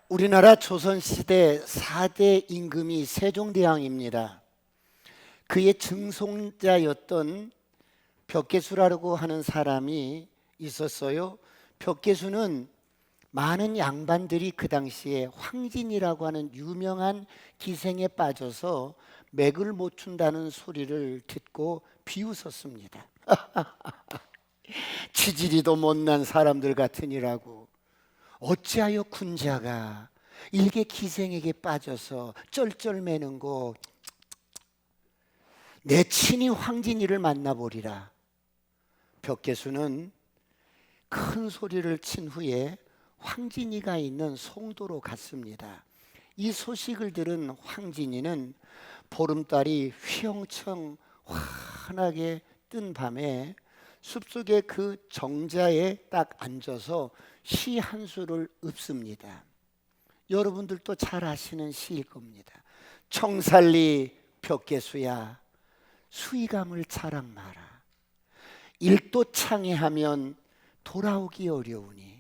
우리나라 조선시대 4대 임금이 세종대왕입니다. 그의 증손자였던 벽계수라고 하는 사람이 있었어요. 벽계수는 많은 양반들이 그 당시에 황진이라고 하는 유명한 기생에 빠져서 맥을 못 춘다는 소리를 듣고 비웃었습니다. 치질이도 못난 사람들 같으니라고. 어찌하여 군자가 일개 기생에게 빠져서 쩔쩔매는고. 내 친히 황진이를 만나보리라. 벽계수는 큰 소리를 친 후에 황진이가 있는 송도로 갔습니다. 이 소식을 들은 황진이는 보름달이 휘영청 환하게 뜬 밤에 숲속의 그 정자에 딱 앉아서 시 한 수를 읊습니다. 여러분들도 잘 아시는 시일 겁니다. 청살리 벽계수야, 수의감을 자랑 마라. 일도 창해하면 돌아오기 어려우니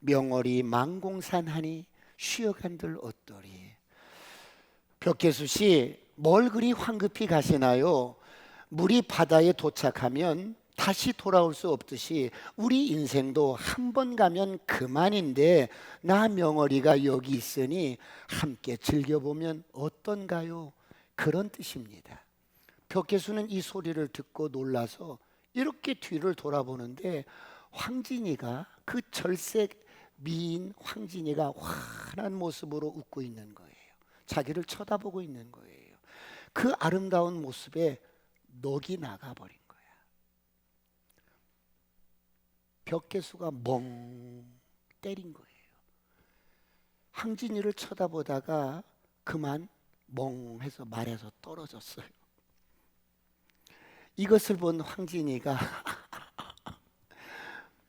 명월이 망공산하니 쉬어간들 어떠리. 벽계수 씨, 뭘 그리 황급히 가시나요? 물이 바다에 도착하면 다시 돌아올 수 없듯이 우리 인생도 한 번 가면 그만인데 나 명월이가 여기 있으니 함께 즐겨보면 어떤가요? 그런 뜻입니다. 벽계수는 이 소리를 듣고 놀라서 이렇게 뒤를 돌아보는데 황진이가, 그 절색 미인 황진이가 환한 모습으로 웃고 있는 거예요. 자기를 쳐다보고 있는 거예요. 그 아름다운 모습에 넋이 나가버린 거야. 벽계수가 멍 때린 거예요. 황진이를 쳐다보다가 그만 멍해서 말에서 떨어졌어요. 이것을 본 황진이가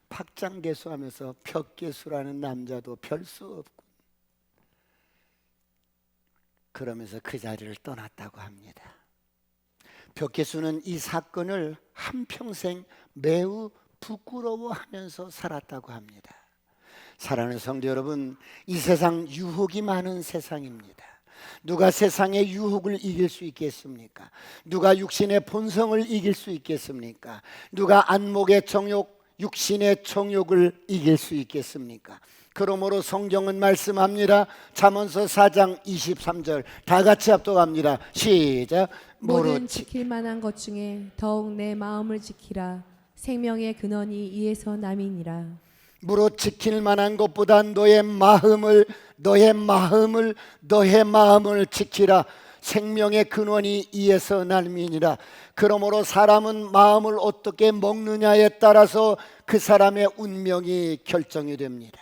박장대소하면서 벽계수라는 남자도 별 수 없군, 그러면서 그 자리를 떠났다고 합니다. 벽계수는 이 사건을 한평생 매우 부끄러워하면서 살았다고 합니다. 사랑하는 성도 여러분, 이 세상 유혹이 많은 세상입니다. 누가 세상의 유혹을 이길 수 있겠습니까? 누가 육신의 본성을 이길 수 있겠습니까? 누가 안목의 정욕, 육신의 정욕을 이길 수 있겠습니까? 그러므로 성경은 말씀합니다. 잠언서 4장 23절 다 같이 합독합니다. 시작. 모든 지킬 만한 것 중에 더욱 내 마음을 지키라. 생명의 근원이 이에서 남이니라. 무릇 지킬 만한 것보다 너의 마음을 지키라. 생명의 근원이 이에서 남이니라. 그러므로 사람은 마음을 어떻게 먹느냐에 따라서 그 사람의 운명이 결정이 됩니다.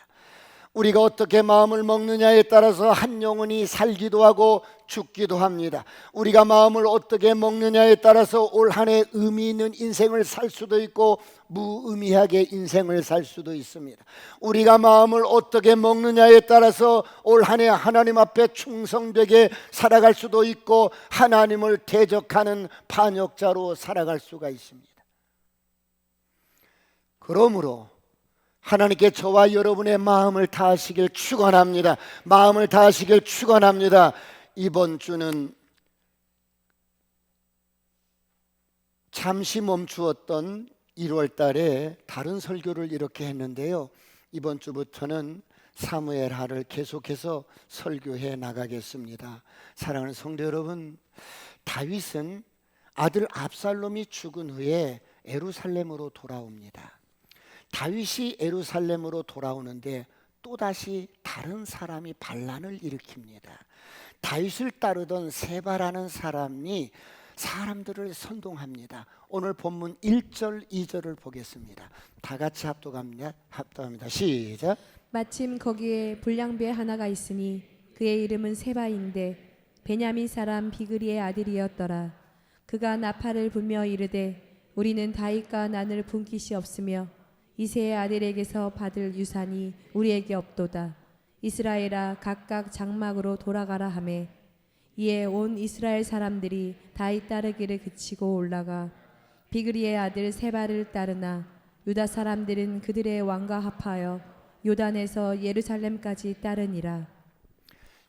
우리가 어떻게 마음을 먹느냐에 따라서 한 영혼이 살기도 하고 죽기도 합니다. 우리가 마음을 어떻게 먹느냐에 따라서 올 한 해 의미 있는 인생을 살 수도 있고 무의미하게 인생을 살 수도 있습니다. 우리가 마음을 어떻게 먹느냐에 따라서 올 한 해 하나님 앞에 충성되게 살아갈 수도 있고 하나님을 대적하는 반역자로 살아갈 수가 있습니다. 그러므로 하나님께 저와 여러분의 마음을 다하시길 축원합니다. 마음을 다하시길 축원합니다. 이번 주는 잠시 멈추었던 1월 달에 다른 설교를 이렇게 했는데요. 이번 주부터는 사무엘하를 계속해서 설교해 나가겠습니다. 사랑하는 성도 여러분, 다윗은 아들 압살롬이 죽은 후에 예루살렘으로 돌아옵니다. 다윗이 예루살렘으로 돌아오는데 또다시 다른 사람이 반란을 일으킵니다. 다윗을 따르던 세바라는 사람이 사람들을 선동합니다. 오늘 본문 1절 2절을 보겠습니다. 다 같이 합독합니다. 시작. 마침 거기에 불량배 하나가 있으니 그의 이름은 세바인데 베냐민 사람 비그리의 아들이었더라. 그가 나팔을 불며 이르되 우리는 다윗과 난을 분 깃이 없으며 이새의 아들에게서 받을 유산이 우리에게 없도다. 이스라엘아 각각 장막으로 돌아가라 하매 이에 온 이스라엘 사람들이 다윗 따르기를 그치고 올라가 비그리의 아들 세바를 따르나 유다 사람들은 그들의 왕과 합하여 요단에서 예루살렘까지 따르니라.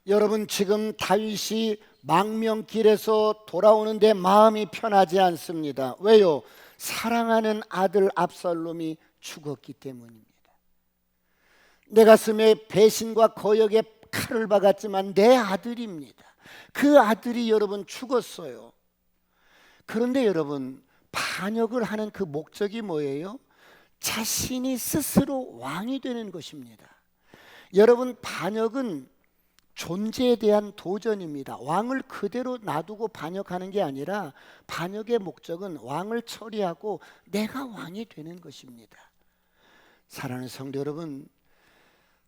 여러분, 지금 다윗이 망명길에서 돌아오는데 마음이 편하지 않습니다. 왜요? 사랑하는 아들 압살롬이 죽었기 때문입니다. 내 가슴에 배신과 거역의 칼을 박았지만 내 아들입니다. 그 아들이 여러분 죽었어요. 그런데 여러분, 반역을 하는 그 목적이 뭐예요? 자신이 스스로 왕이 되는 것입니다. 여러분, 반역은 존재에 대한 도전입니다. 왕을 그대로 놔두고 반역하는 게 아니라 반역의 목적은 왕을 처리하고 내가 왕이 되는 것입니다. 사랑하는 성도 여러분,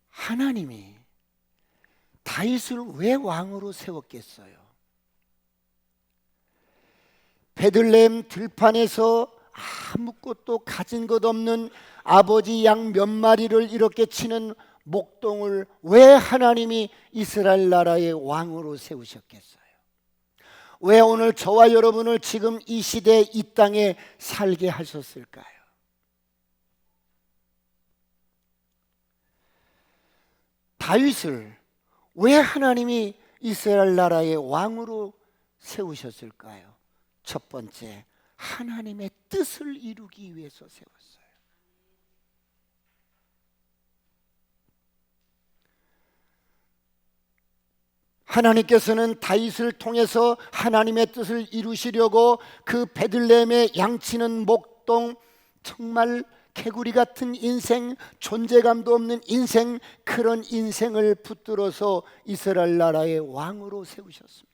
하나님이 다윗을 왜 왕으로 세웠겠어요? 베들레헴 들판에서 아무것도 가진 것 없는 아버지 양 몇 마리를 이렇게 치는 목동을 왜 하나님이 이스라엘 나라의 왕으로 세우셨겠어요? 왜 오늘 저와 여러분을 지금 이 시대 이 땅에 살게 하셨을까요? 다윗을 왜 하나님이 이스라엘 나라의 왕으로 세우셨을까요? 첫 번째, 하나님의 뜻을 이루기 위해서 세웠어요. 하나님께서는 다윗을 통해서 하나님의 뜻을 이루시려고 그 베들레헴의 양치는 목동, 정말 개구리 같은 인생, 존재감도 없는 인생, 그런 인생을 붙들어서 이스라엘 나라의 왕으로 세우셨습니다.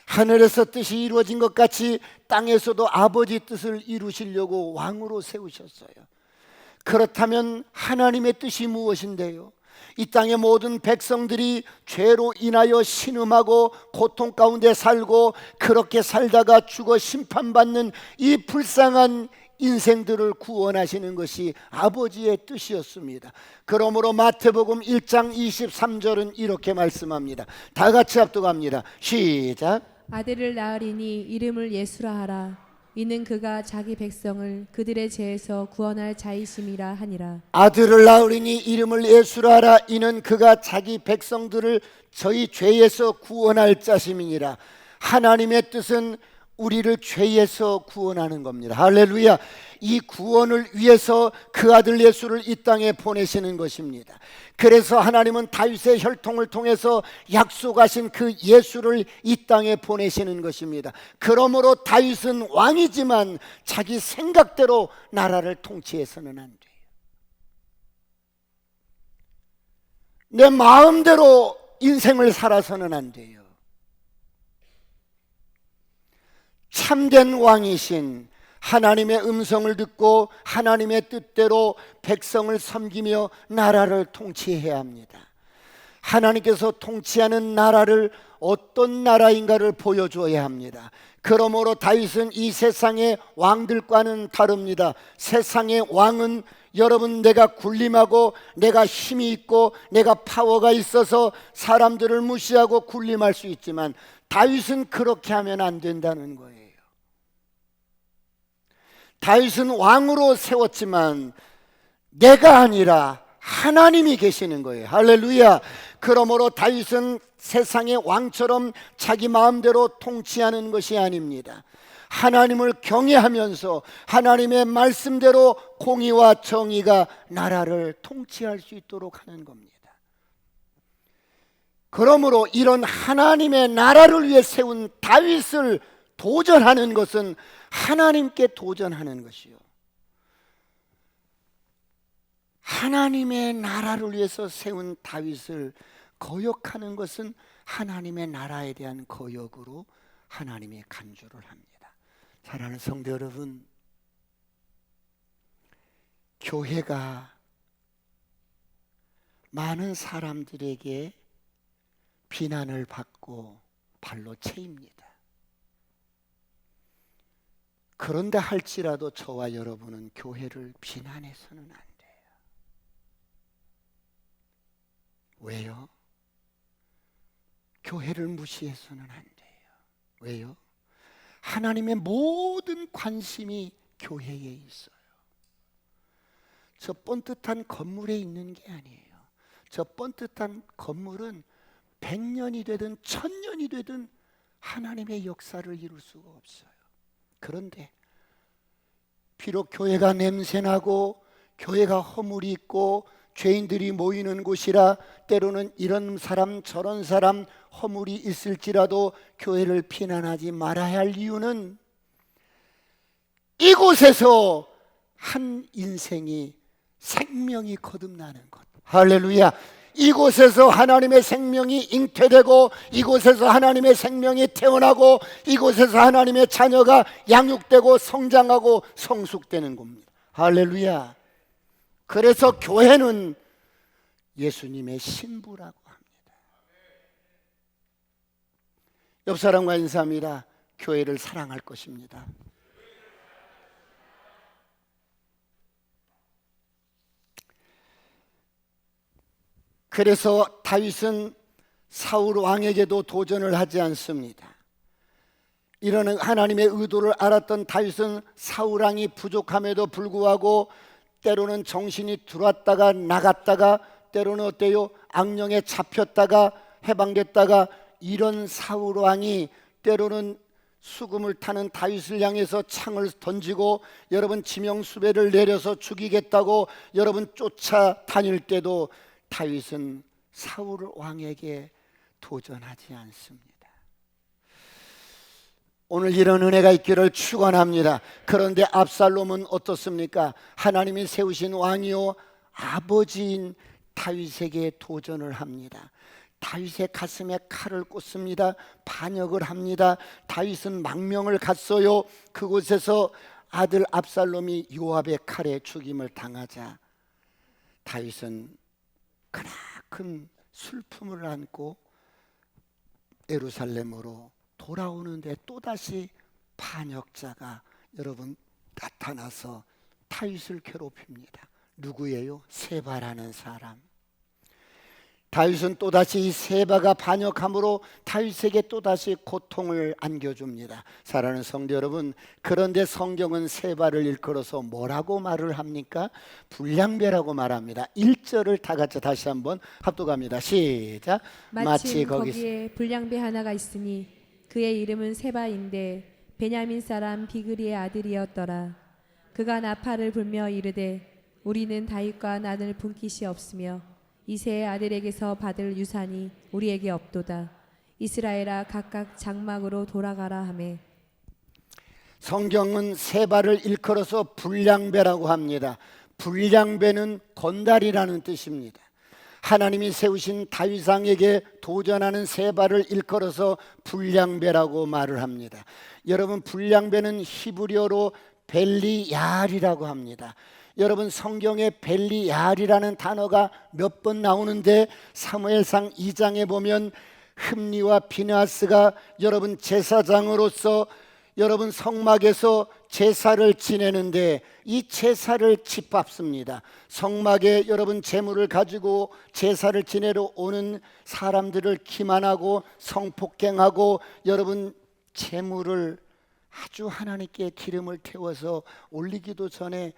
하늘에서 뜻이 이루어진 것 같이 땅에서도 아버지 뜻을 이루시려고 왕으로 세우셨어요. 그렇다면 하나님의 뜻이 무엇인데요? 이 땅의 모든 백성들이 죄로 인하여 신음하고 고통 가운데 살고 그렇게 살다가 죽어 심판받는 이 불쌍한 인생들을 구원하시는 것이 아버지의 뜻이었습니다. 그러므로 마태복음 1장 23절은 이렇게 말씀합니다. 다 같이 합독합니다. 시작. 아들을 낳으리니 이름을 예수라 하라. 이는 그가 자기 백성을 그들의 죄에서 구원할 자이심이라 하니라. 아들을 낳으리니 이름을 예수라 하라. 이는 그가 자기 백성들을 저희 죄에서 구원할 자심이니라. 하나님의 뜻은 우리를 죄에서 구원하는 겁니다. 할렐루야. 이 구원을 위해서 그 아들 예수를 이 땅에 보내시는 것입니다. 그래서 하나님은 다윗의 혈통을 통해서 약속하신 그 예수를 이 땅에 보내시는 것입니다. 그러므로 다윗은 왕이지만 자기 생각대로 나라를 통치해서는 안 돼요. 내 마음대로 인생을 살아서는 안 돼요. 참된 왕이신 하나님의 음성을 듣고 하나님의 뜻대로 백성을 섬기며 나라를 통치해야 합니다. 하나님께서 통치하는 나라를 어떤 나라인가를 보여줘야 합니다. 그러므로 다윗은 이 세상의 왕들과는 다릅니다. 세상의 왕은 여러분, 내가 군림하고 내가 힘이 있고 내가 파워가 있어서 사람들을 무시하고 군림할 수 있지만 다윗은 그렇게 하면 안 된다는 거예요. 다윗은 왕으로 세웠지만 내가 아니라 하나님이 계시는 거예요. 할렐루야. 그러므로 다윗은 세상의 왕처럼 자기 마음대로 통치하는 것이 아닙니다. 하나님을 경외하면서 하나님의 말씀대로 공의와 정의가 나라를 통치할 수 있도록 하는 겁니다. 그러므로 이런 하나님의 나라를 위해 세운 다윗을 도전하는 것은 하나님께 도전하는 것이요, 하나님의 나라를 위해서 세운 다윗을 거역하는 것은 하나님의 나라에 대한 거역으로 하나님이 간주를 합니다. 사랑하는 성도 여러분, 교회가 많은 사람들에게 비난을 받고 발로 채입니다. 그런다 할지라도 저와 여러분은 교회를 비난해서는 안 돼요. 왜요? 교회를 무시해서는 안 돼요. 왜요? 하나님의 모든 관심이 교회에 있어요. 저 번듯한 건물에 있는 게 아니에요. 저 번듯한 건물은 100년이 되든 1000년이 되든 하나님의 역사를 이룰 수가 없어요. 그런데 비록 교회가 냄새나고 교회가 허물이 있고 죄인들이 모이는 곳이라 때로는 이런 사람 저런 사람 허물이 있을지라도 교회를 비난하지 말아야 할 이유는 이곳에서 한 인생이 생명이 거듭나는 것. 할렐루야. 이곳에서 하나님의 생명이 잉태되고 이곳에서 하나님의 생명이 태어나고 이곳에서 하나님의 자녀가 양육되고 성장하고 성숙되는 겁니다. 할렐루야. 그래서 교회는 예수님의 신부라고 합니다. 옆 사람과 인사합니다. 교회를 사랑할 것입니다. 그래서 다윗은 사울 왕에게도 도전을 하지 않습니다. 이런 하나님의 의도를 알았던 다윗은 사울 왕이 부족함에도 불구하고 때로는 정신이 들어왔다가 나갔다가 때로는 어때요? 악령에 잡혔다가 해방됐다가 이런 사울 왕이 때로는 수금을 타는 다윗을 향해서 창을 던지고 여러분 지명수배를 내려서 죽이겠다고 여러분 쫓아다닐 때도 다윗은 사울 왕에게 도전하지 않습니다. 오늘 이런 은혜가 있기를 축원합니다. 그런데 압살롬은 어떻습니까? 하나님이 세우신 왕이요 아버지인 다윗에게 도전을 합니다. 다윗의 가슴에 칼을 꽂습니다. 반역을 합니다. 다윗은 망명을 갔어요. 그곳에서 아들 압살롬이 요압의 칼에 죽임을 당하자 다윗은 크나큰 슬픔을 안고 예루살렘으로 돌아오는데 또다시 반역자가 여러분 나타나서 다윗을 괴롭힙니다. 누구예요? 세바라는 사람. 다윗은 또다시 이 세바가 반역함으로 다윗에게 또다시 고통을 안겨줍니다. 사랑하는 성도 여러분, 그런데 성경은 세바를 일컬어서 뭐라고 말을 합니까? 불량배라고 말합니다. 1절을 다 같이 다시 한번 합독합니다. 시작. 마침 거기에 불량배 하나가 있으니 그의 이름은 세바인데 베냐민 사람 비그리의 아들이었더라. 그가 나팔을 불며 이르되 우리는 다윗과 나눌 분깃이 없으며 이새의 아들에게서 받을 유산이 우리에게 없도다. 이스라엘아 각각 장막으로 돌아가라 하매. 성경은 세바를 일컬어서 불량배라고 합니다. 불량배는 건달이라는 뜻입니다. 하나님이 세우신 다윗 왕에게 도전하는 세바를 일컬어서 불량배라고 말을 합니다. 여러분 불량배는 히브리어로 벨리얄이라고 합니다. 여러분 성경에 벨리얄이라는 단어가 몇 번 나오는데 사무엘상 2장에 보면 흠니와 비느하스가 여러분 제사장으로서 여러분 성막에서 제사를 지내는데 이 제사를 짓밟습니다. 성막에 여러분 제물을 가지고 제사를 지내러 오는 사람들을 기만하고 성폭행하고 여러분 제물을 아주 하나님께 기름을 태워서 올리기도 전에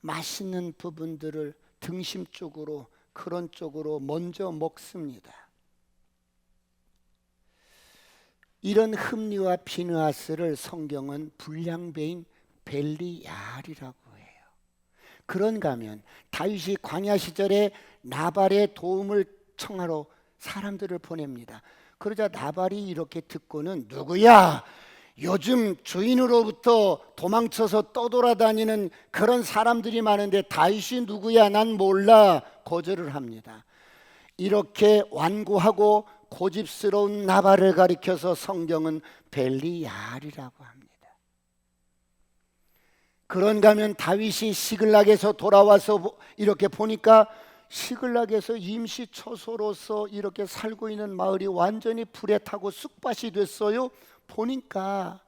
맛있는 부분들을 등심 쪽으로 그런 쪽으로 먼저 먹습니다. 이런 흠리와 비느하스를 성경은 불량배인 벨리얄이라고 해요. 그런가 하면 다윗이 광야 시절에 나발의 도움을 청하러 사람들을 보냅니다. 그러자 나발이 이렇게 듣고는 누구야? 요즘 주인으로부터 도망쳐서 떠돌아다니는 그런 사람들이 많은데 다윗이 누구야? 난 몰라. 거절을 합니다. 이렇게 완고하고 고집스러운 나발을 가리켜서 성경은 벨리얄이라고 합니다. 그런가 하면 다윗이 시글락에서 돌아와서 이렇게 보니까 시글락에서 임시 처소로서 이렇게 살고 있는 마을이 완전히 불에 타고 쑥밭이 됐어요. 보니까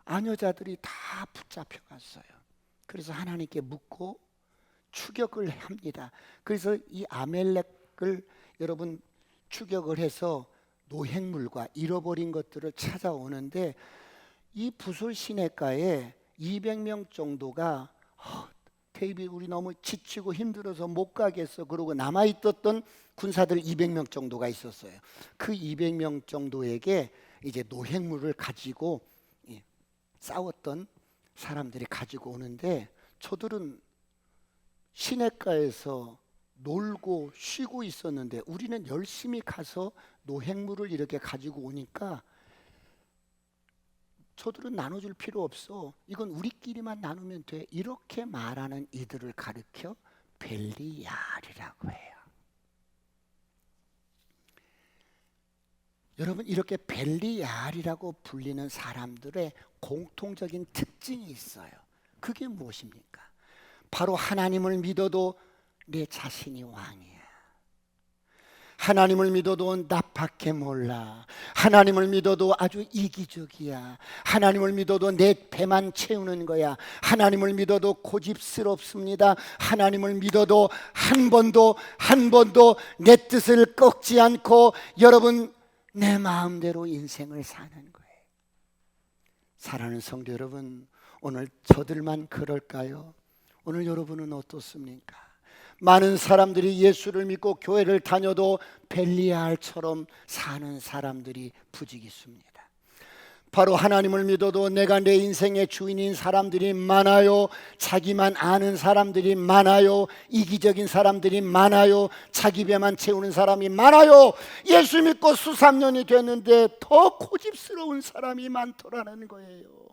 아녀자들이 다 붙잡혀 갔어요. 그래서 하나님께 묻고 추격을 합니다. 그래서 이 아멜렉을 여러분 추격을 해서 노획물과 잃어버린 것들을 찾아오는데 이 부솔 시내가에 200명 정도가 데이빗 우리 너무 지치고 힘들어서 못 가겠어. 그러고 남아있었던 군사들 200명 정도가 있었어요. 그 200명 정도에게 이제 노획물을 가지고 싸웠던 사람들이 가지고 오는데, 저들은 시냇가에서 놀고 쉬고 있었는데 우리는 열심히 가서 노획물을 이렇게 가지고 오니까 저들은 나눠줄 필요 없어. 이건 우리끼리만 나누면 돼. 이렇게 말하는 이들을 가리켜 벨리알이라고 해요. 여러분, 이렇게 벨리알이라고 불리는 사람들의 공통적인 특징이 있어요. 그게 무엇입니까? 바로 하나님을 믿어도 내 자신이 왕이야. 하나님을 믿어도 나밖에 몰라. 하나님을 믿어도 아주 이기적이야. 하나님을 믿어도 내 배만 채우는 거야. 하나님을 믿어도 고집스럽습니다. 하나님을 믿어도 한 번도 내 뜻을 꺾지 않고 여러분 내 마음대로 인생을 사는 거예요. 사랑하는 성도 여러분, 오늘 저들만 그럴까요? 오늘 여러분은 어떻습니까? 많은 사람들이 예수를 믿고 교회를 다녀도 벨리알처럼 사는 사람들이 부지기수입니다. 바로 하나님을 믿어도 내가 내 인생의 주인인 사람들이 많아요. 자기만 아는 사람들이 많아요. 이기적인 사람들이 많아요. 자기 배만 채우는 사람이 많아요. 예수 믿고 수삼 년이 됐는데 더 고집스러운 사람이 많더라는 거예요.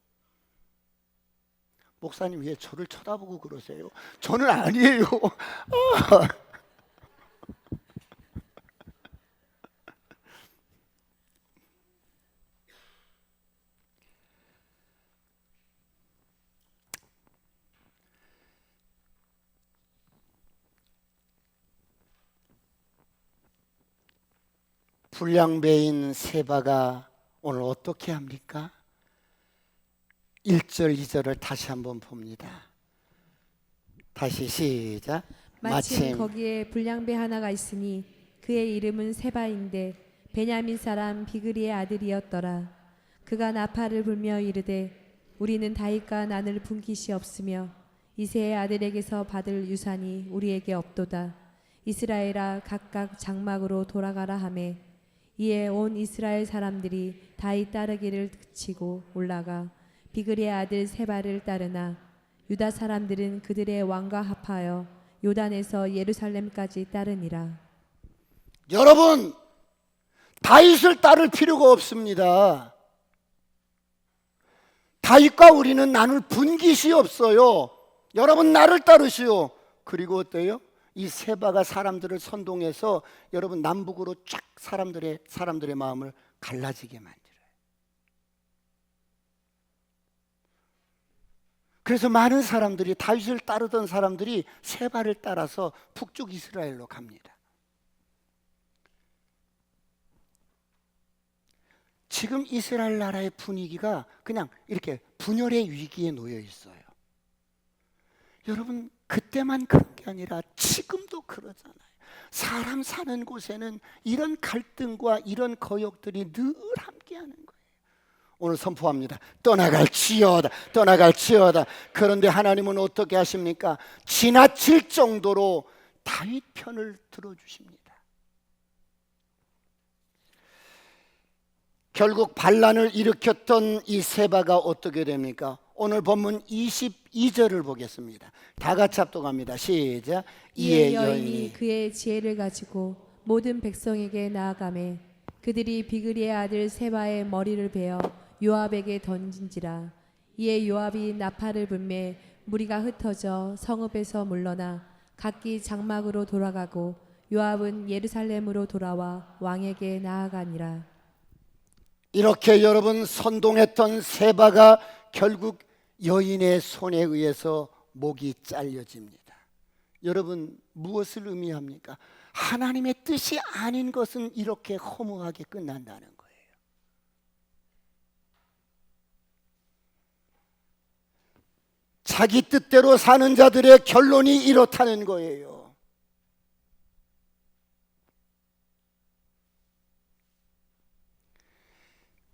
목사님 왜 저를 쳐다보고 그러세요? 저는 아니에요. 불량배인 세바가 오늘 어떻게 합니까? 1절, 2절을 다시 한번 봅니다. 다시 시작. 마침 거기에 불량배 하나가 있으니 그의 이름은 세바인데 베냐민 사람 비그리의 아들이었더라. 그가 나팔을 불며 이르되 우리는 다윗과 난을 분깃이 없으며 이새의 아들에게서 받을 유산이 우리에게 없도다. 이스라엘아 각각 장막으로 돌아가라 하매 이에 온 이스라엘 사람들이 다윗 따르기를 그치고 올라가 비그리의 아들 세바를 따르나 유다 사람들은 그들의 왕과 합하여 요단에서 예루살렘까지 따르니라. 여러분, 다윗을 따를 필요가 없습니다. 다윗과 우리는 나눌 분깃이 없어요. 여러분 나를 따르시오. 그리고 어때요? 이 세바가 사람들을 선동해서 여러분 남북으로 쫙 사람들의 마음을 갈라지게 만들어요. 그래서 많은 사람들이, 다윗을 따르던 사람들이 세바를 따라서 북쪽 이스라엘로 갑니다. 지금 이스라엘 나라의 분위기가 그냥 이렇게 분열의 위기에 놓여 있어요. 여러분, 그때만 그런 게 아니라 지금도 그러잖아요. 사람 사는 곳에는 이런 갈등과 이런 거역들이 늘 함께하는 거예요. 오늘 선포합니다. 떠나갈지어다, 떠나갈지어다. 그런데 하나님은 어떻게 하십니까? 지나칠 정도로 다윗 편을 들어주십니다. 결국 반란을 일으켰던 이 세바가 어떻게 됩니까? 오늘 본문 22절을 보겠습니다. 다 같이 합독합니다. 시작. 이에 여인이 그의 지혜를 가지고 모든 백성에게 나아가매 그들이 비그리의 아들 세바의 머리를 베어 요압에게 던진지라. 이에 요압이 나팔을 불매 무리가 흩어져 성읍에서 물러나 각기 장막으로 돌아가고 요압은 예루살렘으로 돌아와 왕에게 나아가니라. 이렇게 여러분 선동했던 세바가 결국 여인의 손에 의해서 목이 잘려집니다. 여러분 무엇을 의미합니까? 하나님의 뜻이 아닌 것은 이렇게 허무하게 끝난다는 거예요. 자기 뜻대로 사는 자들의 결론이 이렇다는 거예요.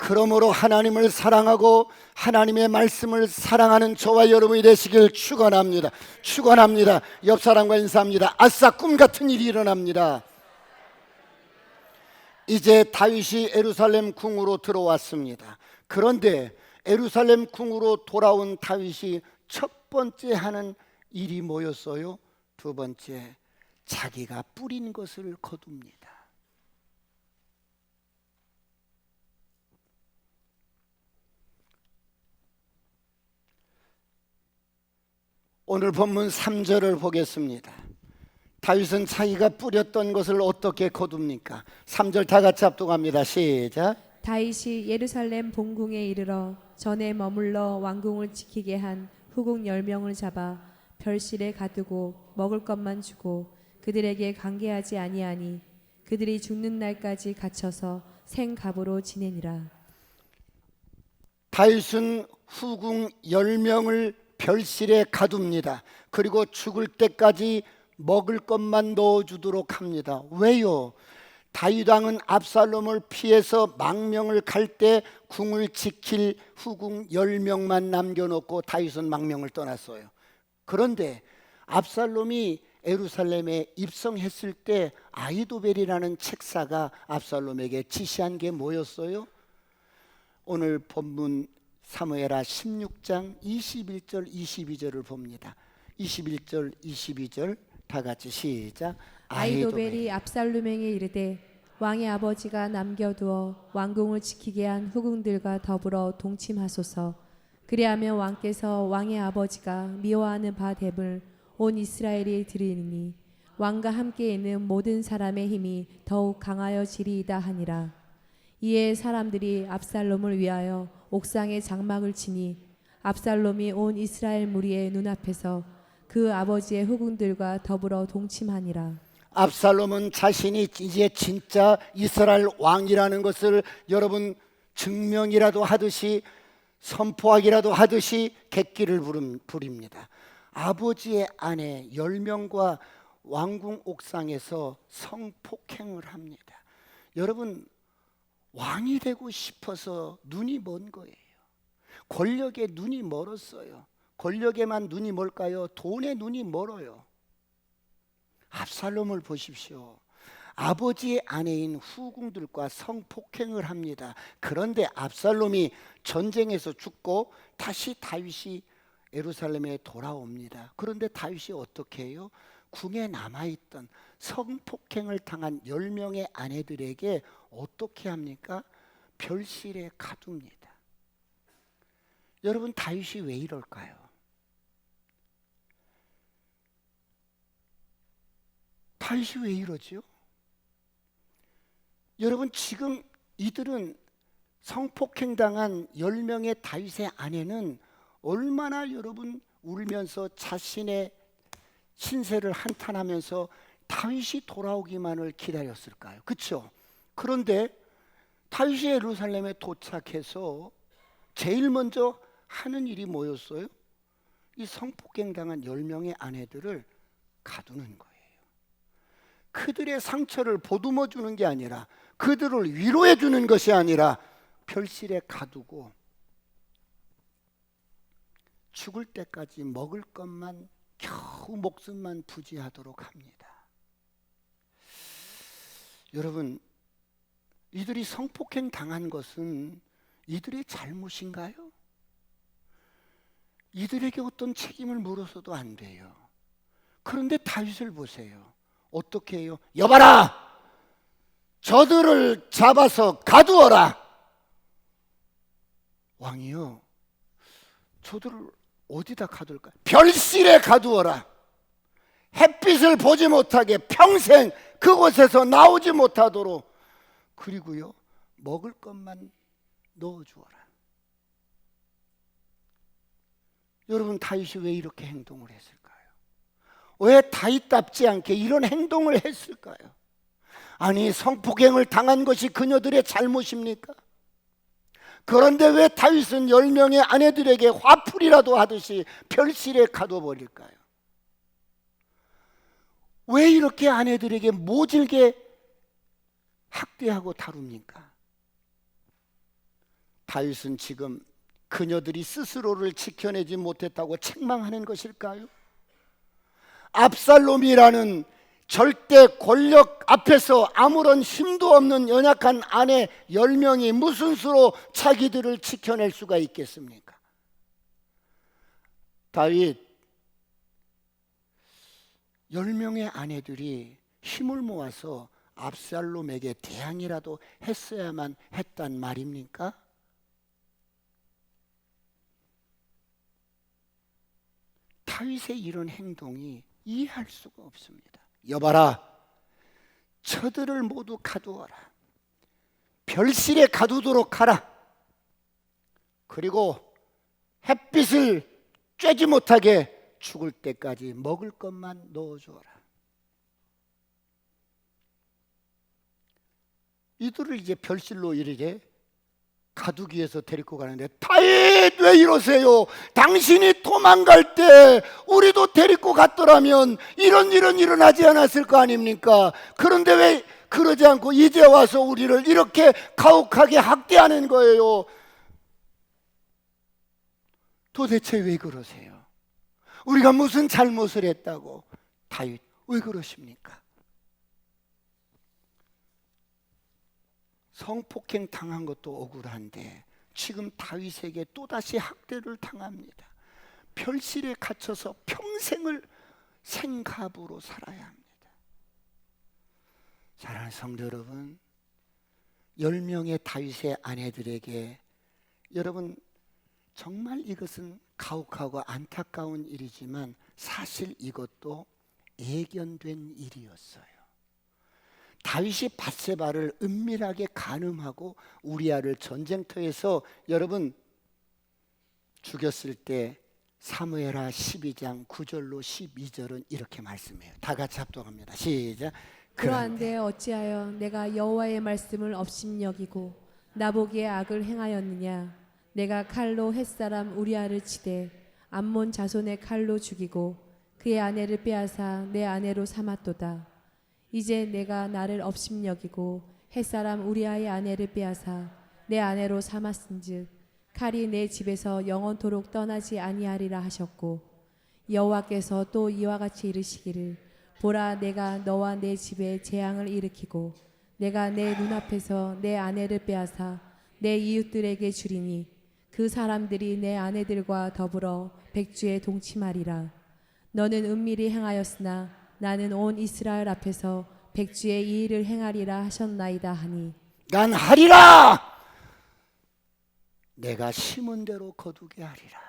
그러므로 하나님을 사랑하고 하나님의 말씀을 사랑하는 저와 여러분이 되시길 축원합니다. 축원합니다. 옆 사람과 인사합니다. 아싸, 꿈 같은 일이 일어납니다. 이제 다윗이 예루살렘 궁으로 들어왔습니다. 그런데 예루살렘 궁으로 돌아온 다윗이 첫 번째 하는 일이 뭐였어요? 두 번째, 자기가 뿌린 것을 거둡니다. 오늘 본문 3절을 보겠습니다. 다윗은 자기가 뿌렸던 것을 어떻게 거둡니까? 3절 다 같이 합독합니다. 시작. 다윗이 예루살렘 본궁에 이르러 전에 머물러 왕궁을 지키게 한 후궁 10명을 잡아 별실에 가두고 먹을 것만 주고 그들에게 관계하지 아니하니 그들이 죽는 날까지 갇혀서 생갑으로 지내니라. 다윗은 후궁 10명을 별실에 가둡니다. 그리고 죽을 때까지 먹을 것만 넣어주도록 합니다. 왜요? 다윗 왕은 압살롬을 피해서 망명을 갈 때 궁을 지킬 후궁 10명만 남겨놓고 다윗은 망명을 떠났어요. 그런데 압살롬이 예루살렘에 입성했을 때 아히도벨이라는 책사가 압살롬에게 지시한 게 뭐였어요? 오늘 본문 사무엘하 16장 21절 22절을 봅니다. 21절 22절 다 같이 시작. 아히도벨이 압살롬에게 이르되 왕의 아버지가 남겨두어 왕궁을 지키게 한 후궁들과 더불어 동침하소서. 그리하면 왕께서 왕의 아버지가 미워하는 바 됨을 온 이스라엘이 들으니 왕과 함께 있는 모든 사람의 힘이 더욱 강하여지리이다 하니라. 이에 사람들이 압살롬을 위하여 옥상에 장막을 치니 압살롬이 온 이스라엘 무리의 눈앞에서 그 아버지의 후궁들과 더불어 동침하니라. 압살롬은 자신이 이제 진짜 이스라엘 왕이라는 것을 여러분 증명이라도 하듯이 선포하기라도 하듯이 객기를 부립니다. 아버지의 아내 10명과 왕궁 옥상에서 성폭행을 합니다. 여러분, 왕이 되고 싶어서 눈이 먼 거예요. 권력에 눈이 멀었어요. 권력에만 눈이 멀까요? 돈에 눈이 멀어요. 압살롬을 보십시오. 아버지의 아내인 후궁들과 성폭행을 합니다. 그런데 압살롬이 전쟁에서 죽고 다시 다윗이 예루살렘에 돌아옵니다. 그런데 다윗이 어떻게 해요? 궁에 남아있던 성폭행을 당한 10명의 아내들에게 어떻게 합니까? 별실에 가둡니다. 여러분, 다윗이 왜 이럴까요? 다윗이 왜 이러지요? 여러분, 지금 이들은 성폭행당한 10명의 다윗의 아내는 얼마나 여러분 울면서 자신의 신세를 한탄하면서 다윗이 돌아오기만을 기다렸을까요? 그렇죠? 그런데 다윗이 예루살렘에 도착해서 제일 먼저 하는 일이 뭐였어요? 이 성폭행당한 10명의 아내들을 가두는 거예요. 그들의 상처를 보듬어 주는 게 아니라, 그들을 위로해 주는 것이 아니라 별실에 가두고 죽을 때까지 먹을 것만 겨우 목숨만 부지하도록 합니다. 여러분, 이들이 성폭행 당한 것은 이들의 잘못인가요? 이들에게 어떤 책임을 물어서도 안 돼요. 그런데 다윗을 보세요. 어떻게 해요? 여봐라! 저들을 잡아서 가두어라! 왕이요, 저들을 어디다 가둘까? 별실에 가두어라. 햇빛을 보지 못하게 평생 그곳에서 나오지 못하도록. 그리고요, 먹을 것만 넣어주어라. 여러분, 다윗이 왜 이렇게 행동을 했을까요? 왜 다윗답지 않게 이런 행동을 했을까요? 아니, 성폭행을 당한 것이 그녀들의 잘못입니까? 그런데 왜 다윗은 10명의 아내들에게 화풀이라도 하듯이 별실에 가둬버릴까요? 왜 이렇게 아내들에게 모질게 학대하고 다룹니까? 다윗은 지금 그녀들이 스스로를 지켜내지 못했다고 책망하는 것일까요? 압살롬이라는 절대 권력 앞에서 아무런 힘도 없는 연약한 아내 10명이 무슨 수로 자기들을 지켜낼 수가 있겠습니까? 다윗 10명의 아내들이 힘을 모아서 압살롬에게 대항이라도 했어야만 했단 말입니까? 다윗의 이런 행동이 이해할 수가 없습니다. 여봐라, 저들을 모두 가두어라. 별실에 가두도록 하라. 그리고 햇빛을 쬐지 못하게 죽을 때까지 먹을 것만 넣어줘라. 이들을 이제 별실로 이르게 가두기 위해서 데리고 가는데, 다윗 왜 이러세요? 당신이 도망갈 때 우리도 데리고 갔더라면 이런 일은 일어나지 않았을 거 아닙니까? 그런데 왜 그러지 않고 이제 와서 우리를 이렇게 가혹하게 학대하는 거예요? 도대체 왜 그러세요? 우리가 무슨 잘못을 했다고? 다윗 왜 그러십니까? 성폭행 당한 것도 억울한데 지금 다윗에게 또다시 학대를 당합니다. 별실에 갇혀서 평생을 생갑으로 살아야 합니다. 사랑하는 성도 여러분, 10명의 다윗의 아내들에게 여러분 정말 이것은 가혹하고 안타까운 일이지만 사실 이것도 예견된 일이었어요. 다윗이 밧세바를 은밀하게 간음하고 우리아를 전쟁터에서 여러분 죽였을 때 사무엘하 12장 9절로 12절은 이렇게 말씀해요. 다 같이 합독합니다. 시작. 그러한데 어찌하여 내가 여호와의 말씀을 업신여기고 나보기에 악을 행하였느냐? 내가 칼로 햇사람 우리아를 치되 암몬 자손의 칼로 죽이고 그의 아내를 빼앗아 내 아내로 삼았도다. 이제 내가 나를 업신여기고 햇사람 우리아의 아내를 빼앗아 내 아내로 삼았은즉 칼이 내 집에서 영원토록 떠나지 아니하리라 하셨고, 여호와께서 또 이와 같이 이르시기를 보라, 내가 너와 내 집에 재앙을 일으키고 내가 내 눈앞에서 내 아내를 빼앗아 내 이웃들에게 주리니 그 사람들이 내 아내들과 더불어 백주에 동침하리라. 너는 은밀히 행하였으나 나는 온 이스라엘 앞에서 백주의 이 일을 행하리라 하셨나이다 하니, 난 하리라. 내가 심은 대로 거두게 하리라.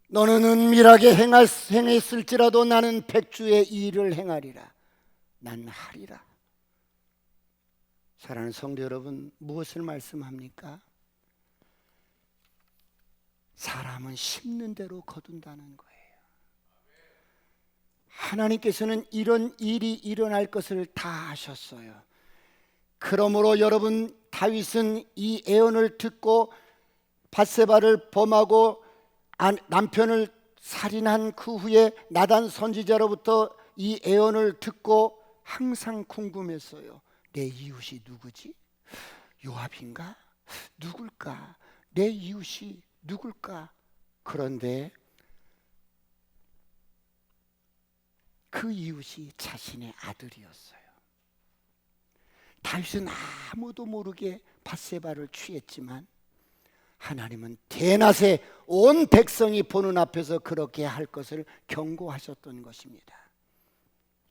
너는 은밀하게 행했을지라도 나는 백주의 이 일을 행하리라. 난 하리라. 사랑하는 성도 여러분, 무엇을 말씀합니까? 사람은 심는 대로 거둔다는 거예요. 하나님께서는 이런 일이 일어날 것을 다 아셨어요. 그러므로 여러분, 다윗은 이 애언을 듣고 밧세바를 범하고 남편을 살인한 그 후에 나단 선지자로부터 이 애언을 듣고 항상 궁금했어요. 내 이웃이 누구지? 요압인가? 누굴까? 내 이웃이 누굴까? 그런데 그 이웃이 자신의 아들이었어요. 다윗은 아무도 모르게 밧세바를 취했지만 하나님은 대낮에 온 백성이 보는 앞에서 그렇게 할 것을 경고하셨던 것입니다.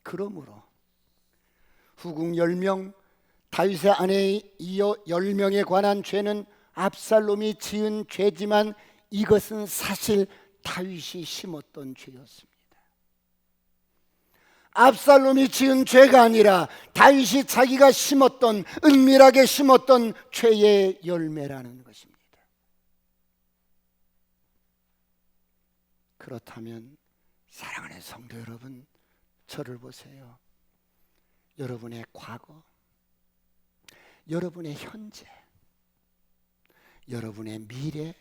그러므로 후궁 10명, 다윗의 아내에 이어 10명에 관한 죄는 압살롬이 지은 죄지만 이것은 사실 다윗이 심었던 죄였습니다. 압살롬이 지은 죄가 아니라 다윗이 자기가 심었던, 은밀하게 심었던 죄의 열매라는 것입니다. 그렇다면 사랑하는 성도 여러분, 저를 보세요. 여러분의 과거, 여러분의 현재, 여러분의 미래,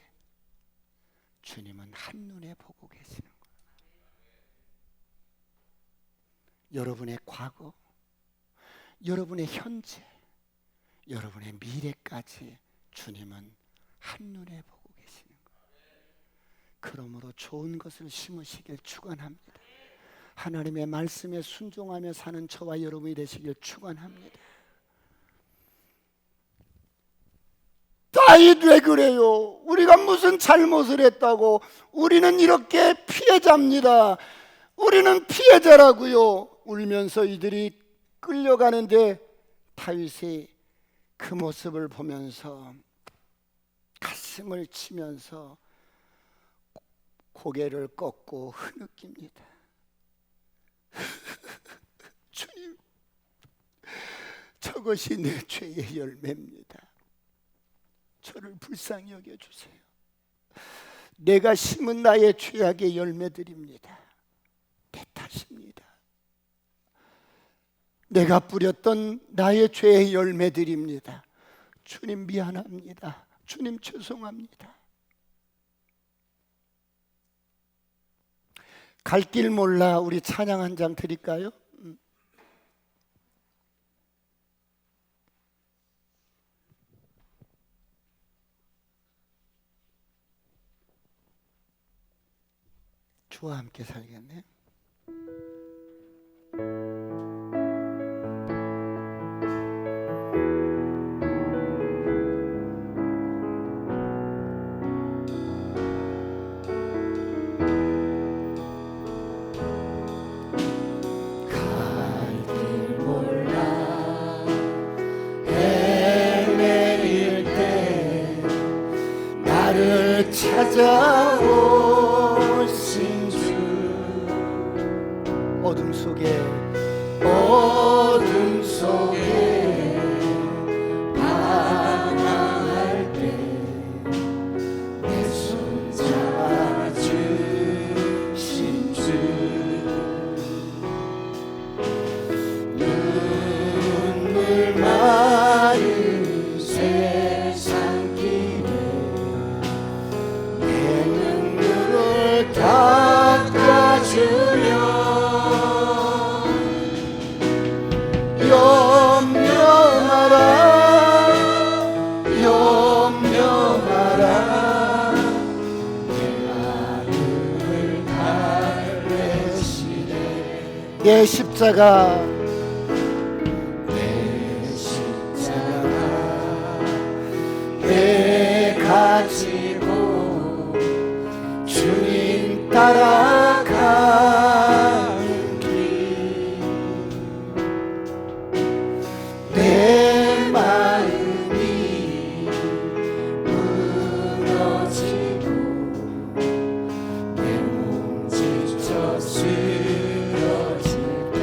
주님은 한눈에 보고 계시는 거예요. 여러분의 과거, 여러분의 현재, 여러분의 미래까지 주님은 한눈에 보고 계시는 거예요. 그러므로 좋은 것을 심으시길 축원합니다. 하나님의 말씀에 순종하며 사는 저와 여러분이 되시길 축원합니다. 다윗 왜 그래요? 우리가 무슨 잘못을 했다고? 우리는 이렇게 피해자입니다. 우리는 피해자라고요. 울면서 이들이 끌려가는데 다윗이 그 모습을 보면서 가슴을 치면서 고개를 꺾고 흐느낍니다. 주님, 저것이 내 죄의 열매입니다. 저를 불쌍히 여겨주세요. 내가 심은 나의 죄악의 열매들입니다. 내 탓입니다. 내가 뿌렸던 나의 죄의 열매들입니다. 주님 미안합니다. 주님 죄송합니다. 갈 길 몰라 우리 찬양 한 장 드릴까요? 주와 함께 살겠네. 찾아오신 주 어둠 속에 방황할 때 내 손 잡아주신 주 눈물 마른 세상 길에 닦아주며 염려마라 내가 늘 달래시네. 내 십자가 내가 지고 주님 따라가는 길 내 마음이 무너지고 내 몸 지쳐 쓰러질 때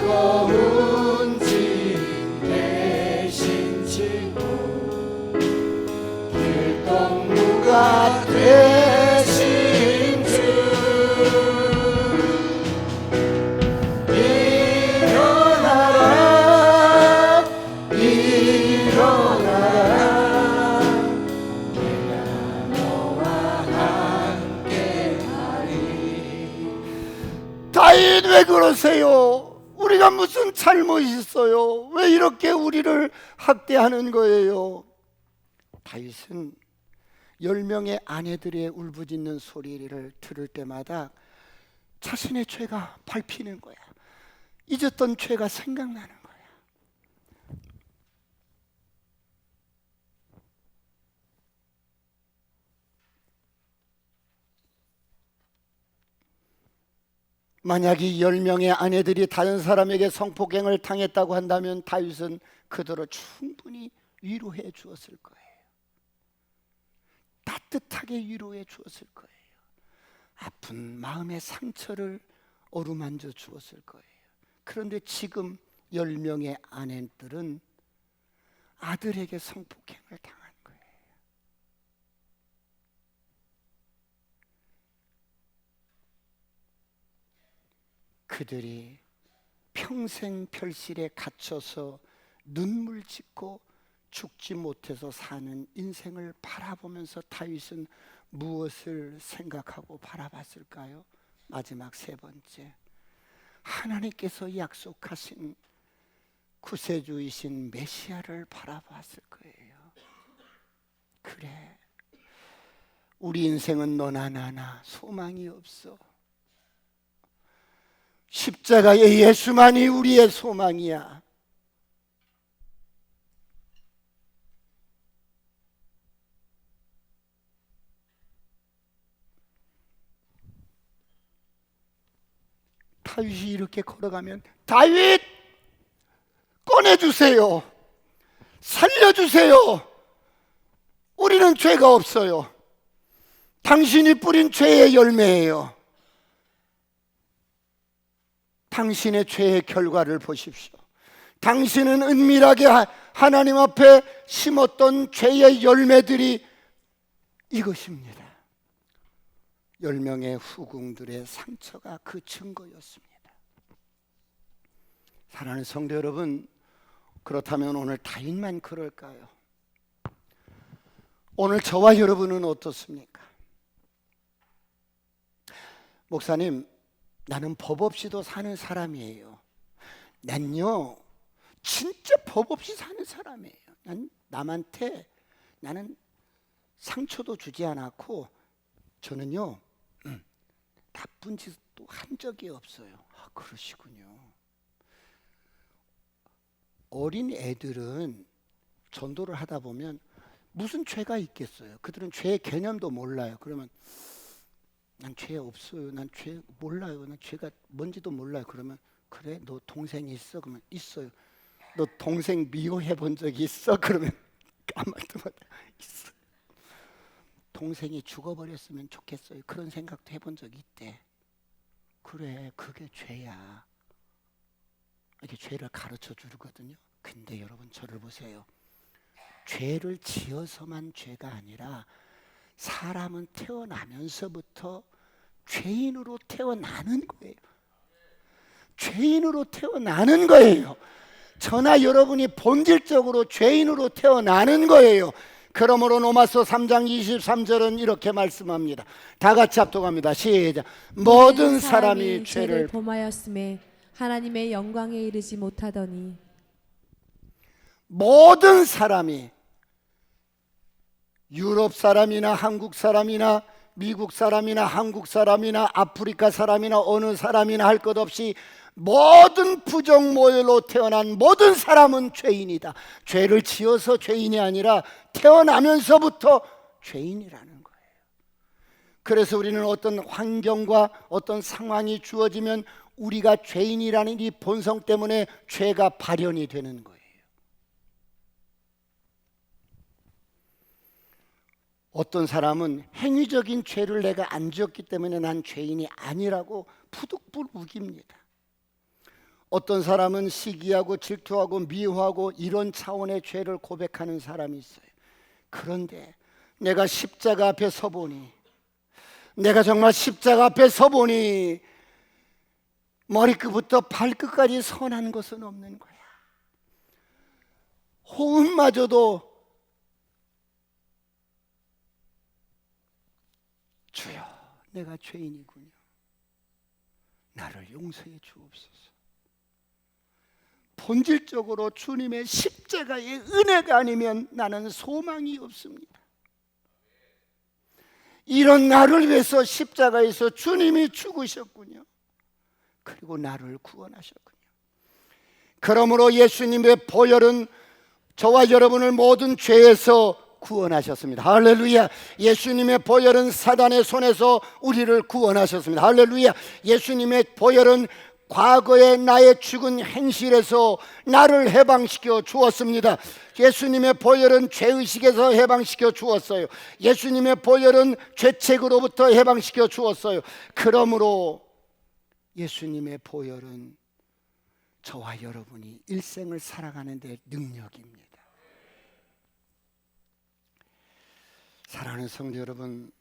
무거운 짐 대신 지고 길동무가 되신 주 일어나라 일어나라 내가 너와 함께하리. 다윗 왜 그러세요? 우리가 무슨 잘못이 있어요? 왜 이렇게 우리를 학대하는 거예요? 다윗은 10명의 아내들의 울부짖는 소리를 들을 때마다 자신의 죄가 밟히는 거야. 잊었던 죄가 생각나는 거야. 만약 이 10명의 아내들이 다른 사람에게 성폭행을 당했다고 한다면 다윗은 그들을 충분히 위로해 주었을 거예요. 따뜻하게 위로해 주었을 거예요. 아픈 마음의 상처를 어루만져 주었을 거예요. 그런데 지금 10명의 아내들은 아들에게 성폭행을 당한 거예요. 그들이 평생 별실에 갇혀서 눈물 짓고 죽지 못해서 사는 인생을 바라보면서 다윗은 무엇을 생각하고 바라봤을까요? 마지막 세 번째, 하나님께서 약속하신 구세주이신 메시아를 바라봤을 거예요. 그래, 우리 인생은 너나 나나 소망이 없어. 십자가의 예수만이 우리의 소망이야. 다윗이 이렇게 걸어가면, 다윗 꺼내주세요, 살려주세요, 우리는 죄가 없어요, 당신이 뿌린 죄의 열매예요, 당신의 죄의 결과를 보십시오. 당신은 은밀하게 하나님 앞에 심었던 죄의 열매들이 이것입니다. 10명의 후궁들의 상처가 그 증거였습니다. 사랑하는 성도 여러분, 그렇다면 오늘 다윗만 그럴까요? 오늘 저와 여러분은 어떻습니까? 목사님, 나는 법 없이도 사는 사람이에요. 난요, 진짜 법 없이 사는 사람이에요. 난 남한테 나는 상처도 주지 않았고, 저는요 나쁜 짓도 한 적이 없어요. 아, 그러시군요. 어린 애들은 전도를 하다 보면 무슨 죄가 있겠어요? 그들은 죄의 개념도 몰라요. 그러면 난 죄 없어요, 난 죄 몰라요, 난 죄가 뭔지도 몰라요. 그러면 그래, 너 동생이 있어? 그러면 있어요. 너 동생 미워해 본 적이 있어? 그러면 까마득하다, 있어. 동생이 죽어버렸으면 좋겠어요, 그런 생각도 해본 적이 있대. 그래, 그게 죄야. 이렇게 죄를 가르쳐 주거든요. 근데 여러분, 저를 보세요. 죄를 지어서만 죄가 아니라 사람은 태어나면서부터 죄인으로 태어나는 거예요. 죄인으로 태어나는 거예요. 저나 여러분이 본질적으로 죄인으로 태어나는 거예요. 그러므로 로마서 3장 23절은 이렇게 말씀합니다. 다 같이 합독합니다. 시작. 모든 사람이 죄를 범하였음에 하나님의 영광에 이르지 못하더니. 모든 사람이, 유럽 사람이나 한국 사람이나 미국 사람이나 한국 사람이나 아프리카 사람이나 어느 사람이나 할 것 없이 모든 부정모혈로 태어난 모든 사람은 죄인이다. 죄를 지어서 죄인이 아니라 태어나면서부터 죄인이라는 거예요. 그래서 우리는 어떤 환경과 어떤 상황이 주어지면 우리가 죄인이라는 이 본성 때문에 죄가 발현이 되는 거예요. 어떤 사람은 행위적인 죄를 내가 안 지었기 때문에 난 죄인이 아니라고 부득불 우깁니다. 어떤 사람은 시기하고 질투하고 미워하고 이런 차원의 죄를 고백하는 사람이 있어요. 그런데 내가 십자가 앞에 서보니, 내가 정말 십자가 앞에 서보니 머리끝부터 발끝까지 선한 것은 없는 거야. 호흡마저도 주여, 내가 죄인이군요, 나를 용서해 주옵소서. 본질적으로 주님의 십자가의 은혜가 아니면 나는 소망이 없습니다. 이런 나를 위해서 십자가에서 주님이 죽으셨군요. 그리고 나를 구원하셨군요. 그러므로 예수님의 보혈은 저와 여러분을 모든 죄에서 구원하셨습니다. 할렐루야. 예수님의 보혈은 사단의 손에서 우리를 구원하셨습니다. 할렐루야. 예수님의 보혈은 과거의 나의 죽은 행실에서 나를 해방시켜 주었습니다. 예수님의 보혈은 죄의식에서 해방시켜 주었어요. 예수님의 보혈은 죄책으로부터 해방시켜 주었어요. 그러므로 예수님의 보혈은 저와 여러분이 일생을 살아가는 데 능력입니다. 사랑하는 성도 여러분,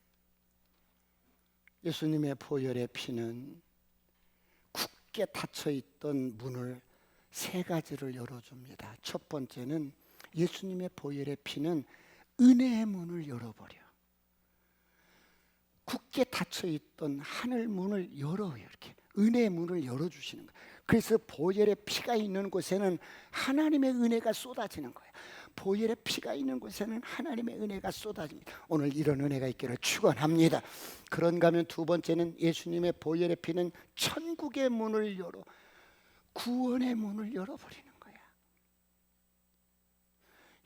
예수님의 보혈의 피는 굳게 닫혀있던 문을 세 가지를 열어줍니다. 첫 번째는 예수님의 보혈의 피는 은혜의 문을 열어버려. 굳게 닫혀있던 하늘 문을 열어요. 이렇게 은혜의 문을 열어주시는 거예요. 그래서 보혈의 피가 있는 곳에는 하나님의 은혜가 쏟아지는 거예요. 보혈의 피가 있는 곳에는 하나님의 은혜가 쏟아집니다. 오늘 이런 은혜가 있기를 축원합니다. 그런가 하면 두 번째는 예수님의 보혈의 피는 천국의 문을 열어 구원의 문을 열어버리는 거야.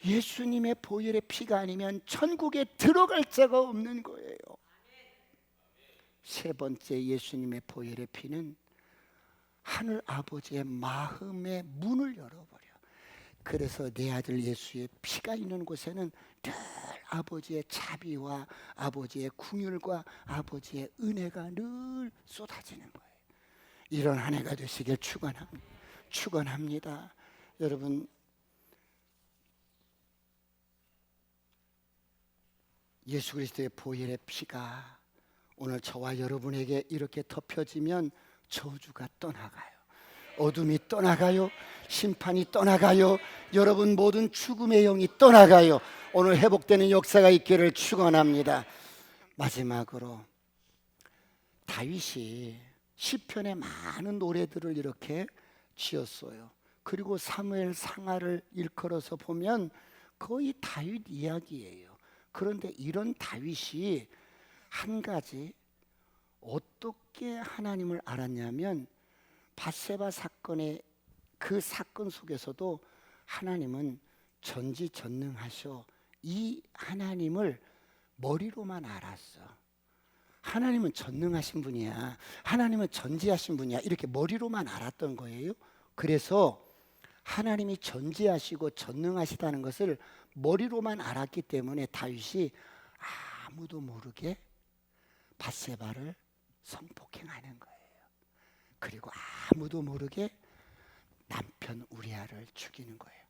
예수님의 보혈의 피가 아니면 천국에 들어갈 자가 없는 거예요. 세 번째, 예수님의 보혈의 피는 하늘 아버지의 마음의 문을 열어버려. 그래서 내 아들 예수의 피가 있는 곳에는 늘 아버지의 자비와 아버지의 긍휼과 아버지의 은혜가 늘 쏟아지는 거예요. 이런 한 해가 되시길 축원합니다. 여러분, 예수 그리스도의 보혈의 피가 오늘 저와 여러분에게 이렇게 덮여지면 저주가 떠나가요. 어둠이 떠나가요. 심판이 떠나가요. 여러분 모든 죽음의 영이 떠나가요. 오늘 회복되는 역사가 있기를 축원합니다. 마지막으로 다윗이 시편에 많은 노래들을 이렇게 지었어요. 그리고 사무엘 상하를 일컬어서 보면 거의 다윗 이야기예요. 그런데 이런 다윗이 한 가지 어떻게 하나님을 알았냐면 밧세바 사건의 그 사건 속에서도 하나님은 전지전능하셔. 이 하나님을 머리로만 알았어. 하나님은 전능하신 분이야. 하나님은 전지하신 분이야. 이렇게 머리로만 알았던 거예요. 그래서 하나님이 전지하시고 전능하시다는 것을 머리로만 알았기 때문에 다윗이 아무도 모르게 밧세바를 성폭행하는 거예요. 그리고 아무도 모르게 남편 우리아를 죽이는 거예요.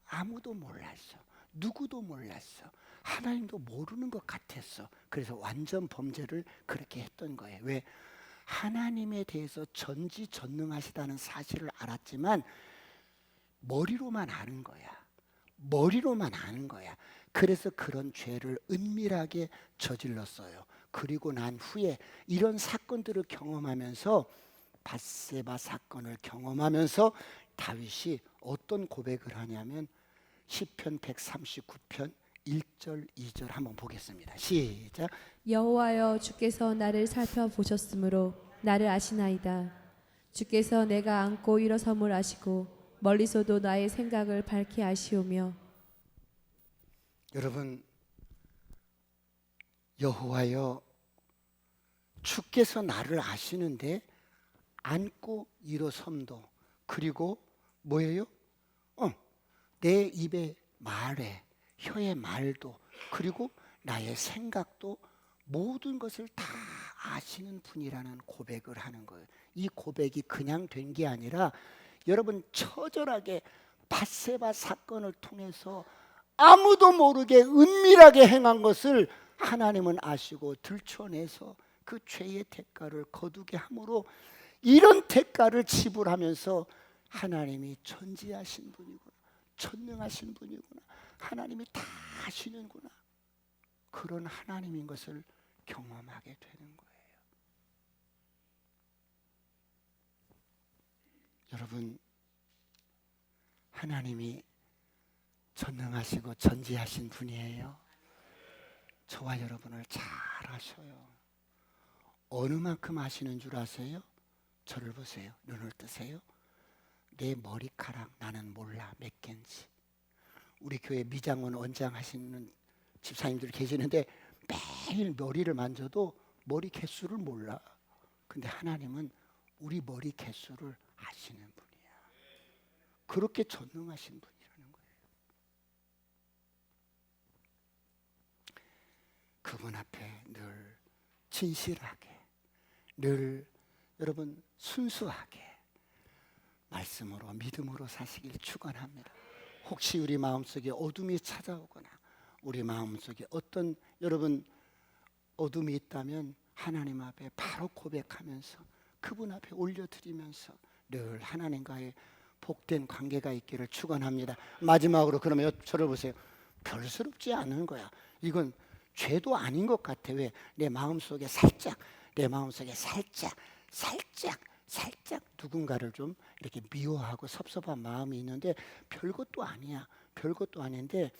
아무도 몰랐어. 누구도 몰랐어. 하나님도 모르는 것 같았어. 그래서 완전 범죄를 그렇게 했던 거예요. 왜? 하나님에 대해서 전지전능하시다는 사실을 알았지만 머리로만 아는 거야. 머리로만 아는 거야. 그래서 그런 죄를 은밀하게 저질렀어요. 그리고 난 후에 이런 사건들을 경험하면서 밧세바 사건을 경험하면서 다윗이 어떤 고백을 하냐면 시편 139편 1절 2절 한번 보겠습니다. 시작. 여호와여 주께서 나를 살펴보셨으므로 나를 아시나이다. 주께서 내가 앉고 일어섬을 아시고 멀리서도 나의 생각을 밝히 아시오며. 여러분, 여호와여 주께서 나를 아시는데 앉고 일어섬도 그리고 뭐예요? 내 입의 말에 혀의 말도 그리고 나의 생각도 모든 것을 다 아시는 분이라는 고백을 하는 거예요. 이 고백이 그냥 된 게 아니라 여러분 처절하게 밧세바 사건을 통해서 아무도 모르게 은밀하게 행한 것을 하나님은 아시고 들춰내서 그 죄의 대가를 거두게 함으로 이런 대가를 지불하면서 하나님이 전지하신 분이구나, 전능하신 분이구나, 하나님이 다 아시는구나, 그런 하나님인 것을 경험하게 되는 거예요. 여러분, 하나님이 전능하시고 전지하신 분이에요. 저와 여러분을 잘 아셔요. 어느 만큼 아시는 줄 아세요? 저를 보세요. 눈을 뜨세요. 내 머리카락 나는 몰라 몇 개인지. 우리 교회 미장원 원장 하시는 집사님들 계시는데 매일 머리를 만져도 머리 개수를 몰라. 근데 하나님은 우리 머리 개수를 아시는 분이야. 그렇게 전능하신 분이라는 거예요. 그분 앞에 늘 진실하게, 늘 여러분 순수하게 말씀으로 믿음으로 사시길 축원합니다. 혹시 우리 마음속에 어둠이 찾아오거나 우리 마음속에 어떤 여러분 어둠이 있다면 하나님 앞에 바로 고백하면서 그분 앞에 올려드리면서 늘 하나님과의 복된 관계가 있기를 축원합니다. 마지막으로 그러면 저를 보세요. 별스럽지 않은 거야. 이건 죄도 아닌 것 같아. 왜? 내 마음속에 살짝 살짝 누군가를 좀 이렇게 미워하고 섭섭한 마음이 있는데 별것도 아니야. 별것도 아닌데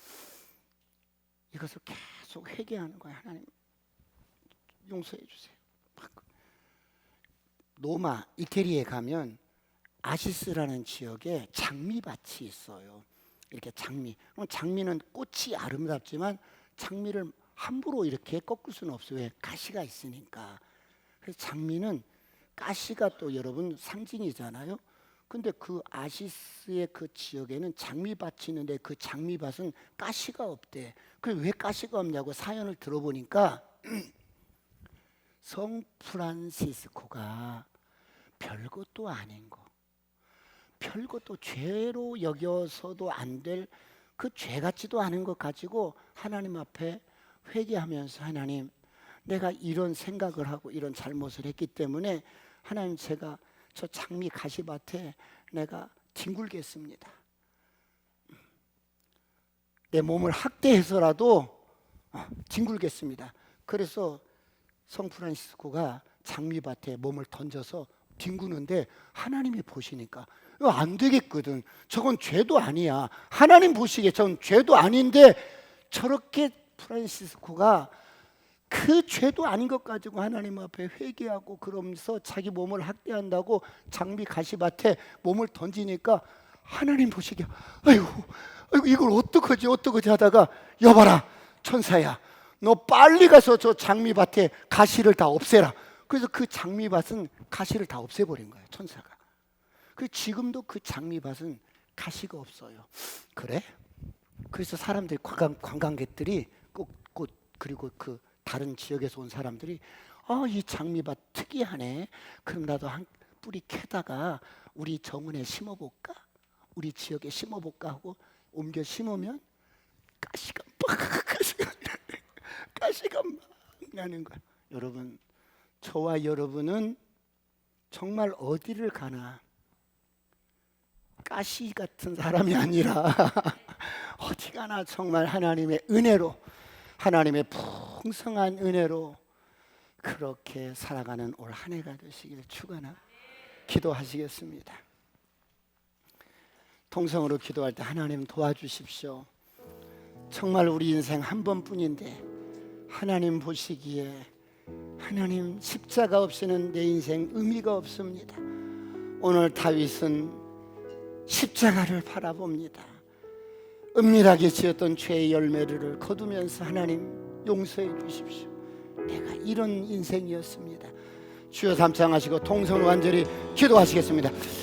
이것을 계속 회개하는 거야. 하나님 용서해 주세요. 로마, 이태리에 가면 아시스라는 지역에 장미밭이 있어요. 이렇게 장미. 장미는 꽃이 아름답지만 장미를 함부로 이렇게 꺾을 수는 없어요. 왜? 가시가 있으니까. 그래서 장미는 가시가 또 여러분 상징이잖아요. 근데 그 아시스의 그 지역에는 장미밭이 있는데 그 장미밭은 가시가 없대. 그래 왜 가시가 없냐고 사연을 들어보니까 성 프란시스코가 별것도 아닌 거, 별것도 죄로 여겨서도 안 될 그 죄 같지도 않은 것 가지고 하나님 앞에 회개하면서 하나님 내가 이런 생각을 하고 이런 잘못을 했기 때문에 하나님 제가 저 장미 가시밭에 내가 뒹굴겠습니다. 내 몸을 학대해서라도 뒹굴겠습니다. 그래서 성 프란시스코가 장미밭에 몸을 던져서 뒹구는데 하나님이 보시니까 이거 안 되겠거든. 저건 죄도 아니야. 하나님 보시기에 저건 죄도 아닌데 저렇게 프란시스코가 그 죄도 아닌 것 가지고 하나님 앞에 회개하고 그러면서 자기 몸을 학대한다고 장미 가시밭에 몸을 던지니까 하나님 보시기에 아이고 이걸 어떡하지 하다가 여봐라 천사야 너 빨리 가서 저 장미밭에 가시를 다 없애라. 그래서 그 장미밭은 가시를 다 없애버린 거예요, 천사가. 그 지금도 그 장미밭은 가시가 없어요. 그래? 그래서 사람들이 관광객들이 꽃 그리고 그 다른 지역에서 온 사람들이 이 장미밭 특이하네. 그럼 나도 한 뿌리 캐다가 우리 정원에 심어볼까? 우리 지역에 심어볼까 하고 옮겨 심으면 가시가 막 나는 거야. 여러분, 저와 여러분은 정말 어디를 가나 가시 같은 사람이 아니라 어디 가나 정말 하나님의 은혜로 하나님의 풍성한 은혜로 그렇게 살아가는 올 한 해가 되시길 축원하 기도하시겠습니다. 통성으로 기도할 때 하나님 도와주십시오. 정말 우리 인생 한 번뿐인데 하나님 보시기에 하나님 십자가 없이는 내 인생 의미가 없습니다. 오늘 다윗은 십자가를 바라봅니다. 은밀하게 지었던 죄의 열매를 거두면서 하나님 용서해 주십시오. 내가 이런 인생이었습니다. 주여 담창하시고 통성으로 간절히 기도하시겠습니다.